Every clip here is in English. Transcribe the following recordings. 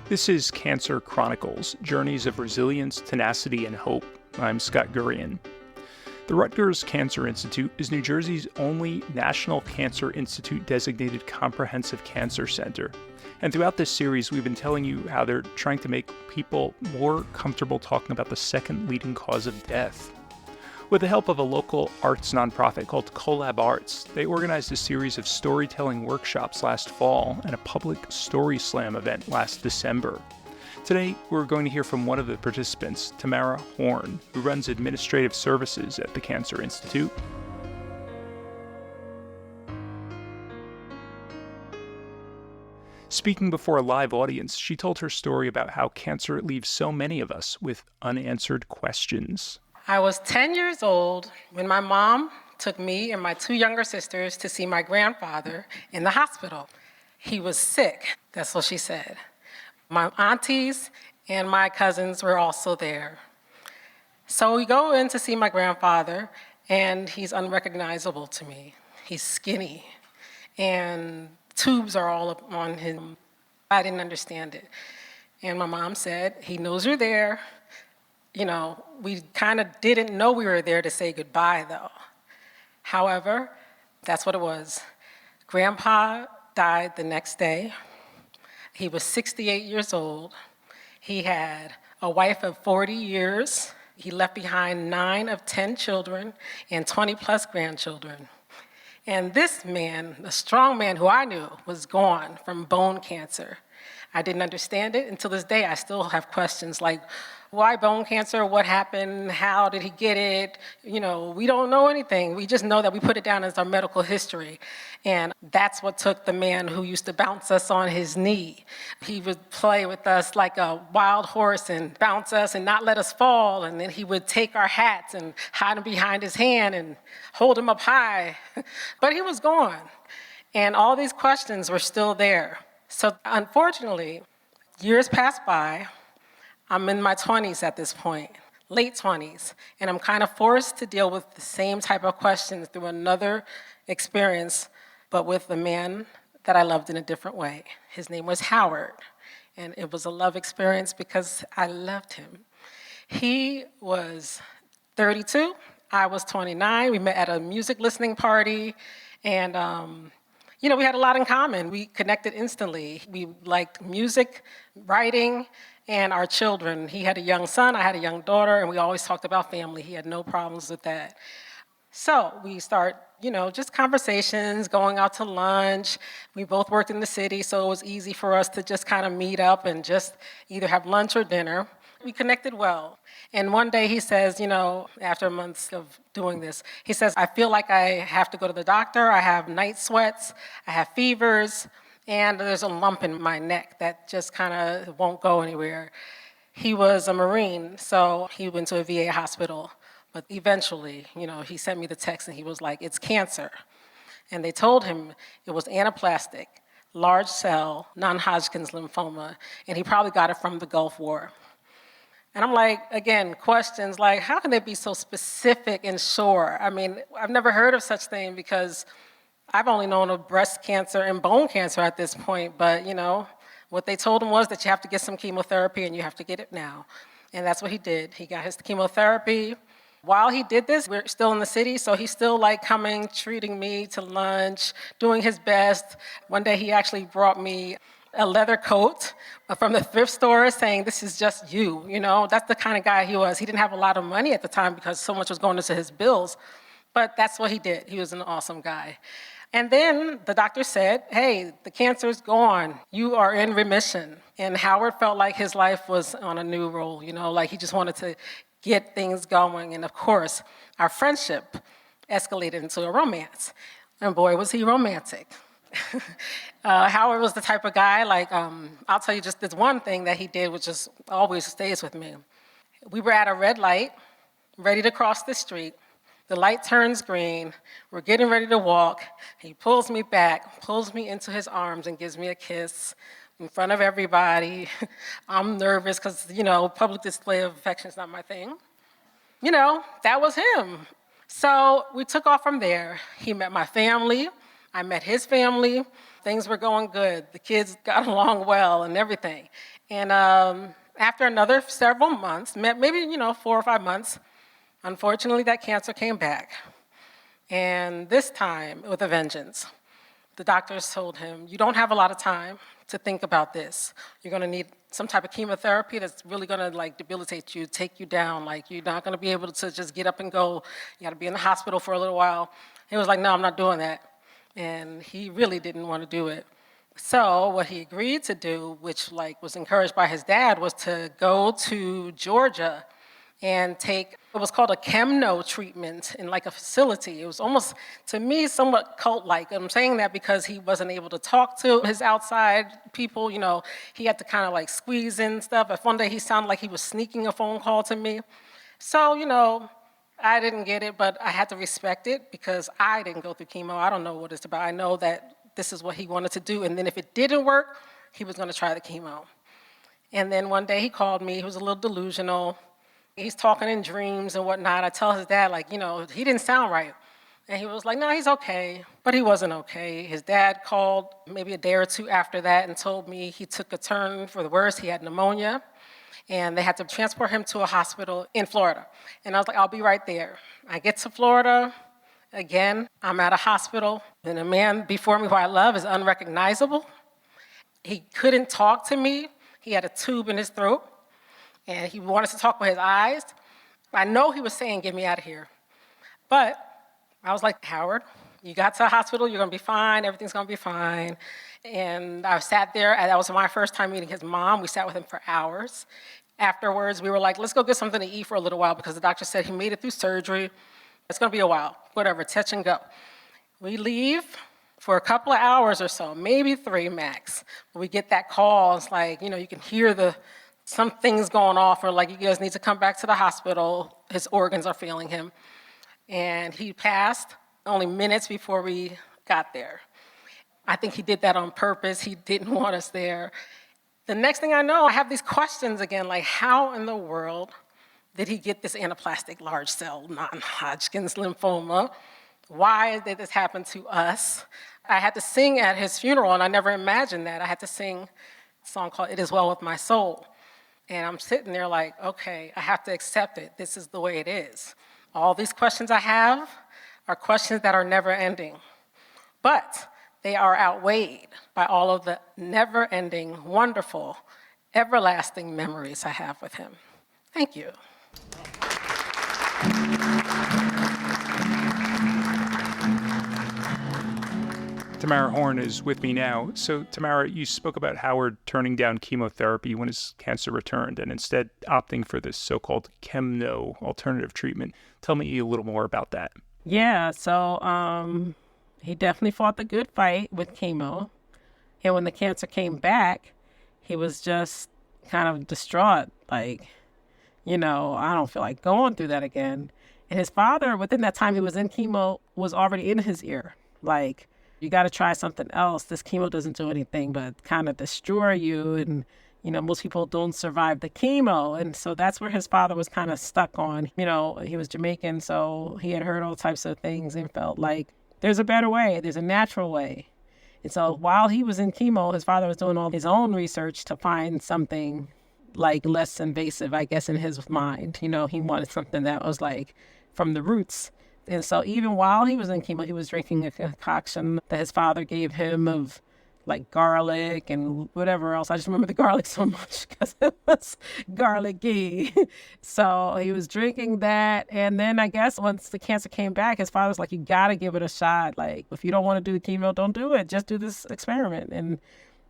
This is Cancer Chronicles, Journeys of Resilience, Tenacity, and Hope. I'm Scott Gurian. The Rutgers Cancer Institute is New Jersey's only National Cancer Institute-designated comprehensive cancer center. And throughout this series, we've been telling you how they're trying to make people more comfortable talking about the second leading cause of death. With the help of a local arts nonprofit called Collab Arts, they organized a series of storytelling workshops last fall and a public story slam event last December. Today, we're going to hear from one of the participants, Tamara, who runs administrative services at the Cancer Institute. Speaking before a live audience, she told her story about how cancer leaves so many of us with unanswered questions. I was 10 years old when my mom took me and my two younger sisters to see my grandfather in the hospital. He was sick, that's what she said. My aunties and my cousins were also there. So we go in to see my grandfather, and he's unrecognizable to me. He's skinny, and tubes are all up on him. I didn't understand it. And my mom said, "He knows you're there." You know, we kind of didn't know we were there to say goodbye, though. However, that's what it was. Grandpa died the next day. He was 68 years old. He had a wife of 40 years. He left behind 9 of 10 children and 20 plus grandchildren. And this man, a strong man who I knew, was gone from bone cancer. I didn't understand it. Until this day, I still have questions like, why bone cancer? What happened? How did he get it? You know, we don't know anything. We just know that we put it down as our medical history. And that's what took the man who used to bounce us on his knee. He would play with us like a wild horse and bounce us and not let us fall. And then he would take our hats and hide them behind his hand and hold them up high. But he was gone. And all these questions were still there. So unfortunately, years passed by. I'm in my 20s at this point, late 20s, and I'm kind of forced to deal with the same type of questions through another experience, but with a man that I loved in a different way. His name was Howard, and it was a love experience because I loved him. He was 32, I was 29. We met at a music listening party, and we had a lot in common. We connected instantly. We liked music, writing, and our children. He had a young son, I had a young daughter, and we always talked about family. He had no problems with that. So we start, just conversations, going out to lunch. We both worked in the city, so it was easy for us to just kind of meet up and just either have lunch or dinner. We connected well. And one day he says, after months of doing this, he says, I feel like I have to go to the doctor. I have night sweats, I have fevers, and there's a lump in my neck that just kind of won't go anywhere. He was a Marine, so he went to a VA hospital. But eventually, he sent me the text and he was like, it's cancer. And they told him it was anaplastic, large cell, non-Hodgkin's lymphoma, and he probably got it from the Gulf War. And I'm like, again, questions like, how can they be so specific and sure? I mean, I've never heard of such thing because I've only known of breast cancer and bone cancer at this point, but what they told him was that you have to get some chemotherapy and you have to get it now. And that's what he did. He got his chemotherapy. While he did this, we're still in the city, so he's still coming, treating me to lunch, doing his best. One day he actually brought me a leather coat from the thrift store saying, this is just you, That's the kind of guy he was. He didn't have a lot of money at the time because so much was going into his bills, but that's what he did. He was an awesome guy. And then the doctor said, hey, the cancer's gone. You are in remission. And Howard felt like his life was on a new roll, like he just wanted to get things going. And of course, our friendship escalated into a romance. And boy, was he romantic. Howard was the type of guy, I'll tell you just this one thing that he did, which just always stays with me. We were at a red light, ready to cross the street. The light turns green. We're getting ready to walk. He pulls me back, pulls me into his arms, and gives me a kiss in front of everybody. I'm nervous because, public display of affection is not my thing. That was him. So we took off from there. He met my family. I met his family. Things were going good. The kids got along well and everything. And after another several months, maybe, 4 or 5 months, unfortunately, that cancer came back. And this time, with a vengeance. The doctors told him, you don't have a lot of time to think about this. You're gonna need some type of chemotherapy that's really gonna debilitate you, take you down. You're not gonna be able to just get up and go. You gotta be in the hospital for a little while. He was like, no, I'm not doing that. And he really didn't wanna do it. So what he agreed to do, which was encouraged by his dad, was to go to Georgia and take what was called a chemo treatment in a facility. It was almost, to me, somewhat cult-like. I'm saying that because he wasn't able to talk to his outside people. He had to kind of squeeze in stuff. If one day he sounded like he was sneaking a phone call to me. So, I didn't get it, but I had to respect it because I didn't go through chemo. I don't know what it's about. I know that this is what he wanted to do. And then if it didn't work, he was going to try the chemo. And then one day he called me. He was a little delusional. He's talking in dreams and whatnot. I tell his dad, he didn't sound right. And he was like, no, he's okay. But he wasn't okay. His dad called maybe a day or two after that and told me he took a turn for the worse. He had pneumonia. And they had to transport him to a hospital in Florida. And I was like, I'll be right there. I get to Florida. Again, I'm at a hospital. And the man before me who I love is unrecognizable. He couldn't talk to me. He had a tube in his throat. And he wanted to talk with his eyes. I know he was saying, get me out of here. But I was like, Howard, you got to the hospital, you're gonna be fine, everything's gonna be fine. And I sat there, and that was my first time meeting his mom. We sat with him for hours. Afterwards, we were like, let's go get something to eat for a little while because the doctor said he made it through surgery. It's gonna be a while, whatever, touch and go. We leave for a couple of hours or so, maybe 3 max. We get that call, it's you can hear some things going off, or you guys need to come back to the hospital. His organs are failing him. And he passed only minutes before we got there. I think he did that on purpose. He didn't want us there. The next thing I know, I have these questions again, how in the world did he get this anaplastic large cell non-Hodgkin's lymphoma? Why did this happen to us? I had to sing at his funeral, and I never imagined that. I had to sing a song called It Is Well With My Soul. And I'm sitting there okay, I have to accept it. This is the way it is. All these questions I have are questions that are never ending. But they are outweighed by all of the never-ending, wonderful, everlasting memories I have with him. Thank you. Tamara Horn is with me now. So, Tamara, you spoke about Howard turning down chemotherapy when his cancer returned and instead opting for this so-called chemo alternative treatment. Tell me a little more about that. Yeah, so he definitely fought the good fight with chemo. And when the cancer came back, he was just kind of distraught. I don't feel like going through that again. And his father, within that time he was in chemo, was already in his ear. You got to try something else. This chemo doesn't do anything but kind of destroy you. And, most people don't survive the chemo. And so that's where his father was kind of stuck on. He was Jamaican, so he had heard all types of things and felt like there's a better way. There's a natural way. And so while he was in chemo, his father was doing all his own research to find something less invasive, I guess, in his mind. He wanted something that was from the roots. And so even while he was in chemo, he was drinking a concoction that his father gave him of garlic and whatever else. I just remember the garlic so much because it was garlicky. So he was drinking that. And then I guess once the cancer came back, his father was like, you got to give it a shot. If you don't want to do the chemo, don't do it. Just do this experiment. And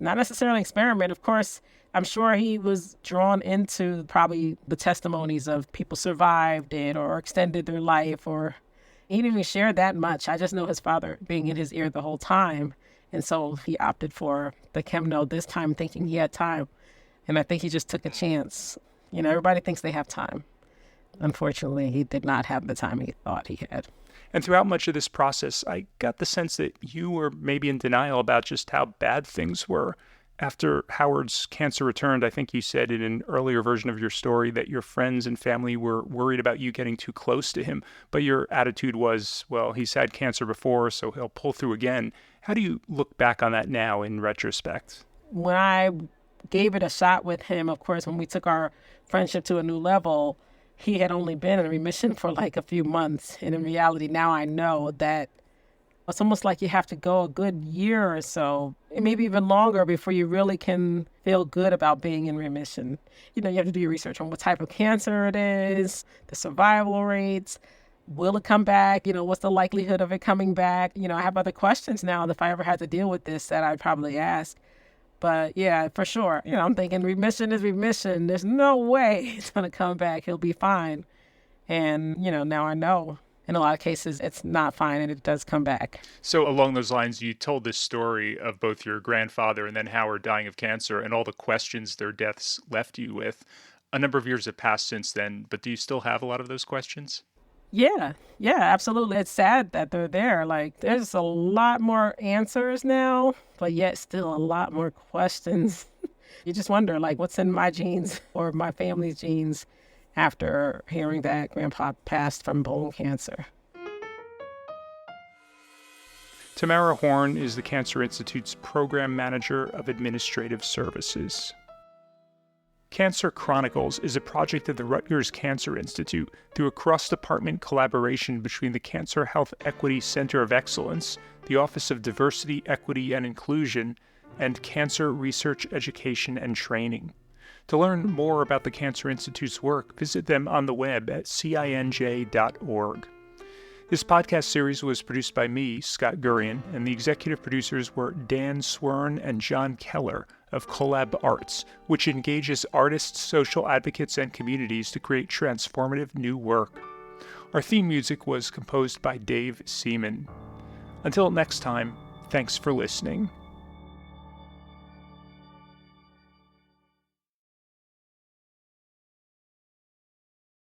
not necessarily experiment. Of course, I'm sure he was drawn into probably the testimonies of people survived it or extended their life, or he didn't even share that much. I just know his father being in his ear the whole time. And so he opted for the chemo this time thinking he had time. And I think he just took a chance. Everybody thinks they have time. Unfortunately, he did not have the time he thought he had. And throughout much of this process, I got the sense that you were maybe in denial about just how bad things were. After Howard's cancer returned, I think you said in an earlier version of your story that your friends and family were worried about you getting too close to him, but your attitude was, well, he's had cancer before, so he'll pull through again. How do you look back on that now in retrospect? When I gave it a shot with him, of course, when we took our friendship to a new level, he had only been in remission for like a few months. And in reality, now I know that it's almost like you have to go a good year or so, maybe even longer, before you really can feel good about being in remission. You have to do your research on what type of cancer it is, the survival rates, will it come back? What's the likelihood of it coming back? I have other questions now if I ever had to deal with this that I'd probably ask. But yeah, for sure. I'm thinking remission is remission. There's no way it's going to come back. He'll be fine. And, now I know. In a lot of cases, it's not fine and it does come back. So along those lines, you told this story of both your grandfather and then Howard dying of cancer and all the questions their deaths left you with. A number of years have passed since then, but do you still have a lot of those questions? Yeah, absolutely. It's sad that they're there. Like, there's a lot more answers now, but yet still a lot more questions. You just wonder, like, what's in my genes or my family's genes after hearing that Grandpa passed from bone cancer. Tamara Horn is the Cancer Institute's Program Manager of Administrative Services. Cancer Chronicles is a project of the Rutgers Cancer Institute through a cross-department collaboration between the Cancer Health Equity Center of Excellence, the Office of Diversity, Equity, and Inclusion, and Cancer Research Education and Training. To learn more about the Cancer Institute's work, visit them on the web at cinj.org. This podcast series was produced by me, Scott Gurian, and the executive producers were Dan Swern and John Keller of Collab Arts, which engages artists, social advocates, and communities to create transformative new work. Our theme music was composed by Dave Seaman. Until next time, thanks for listening.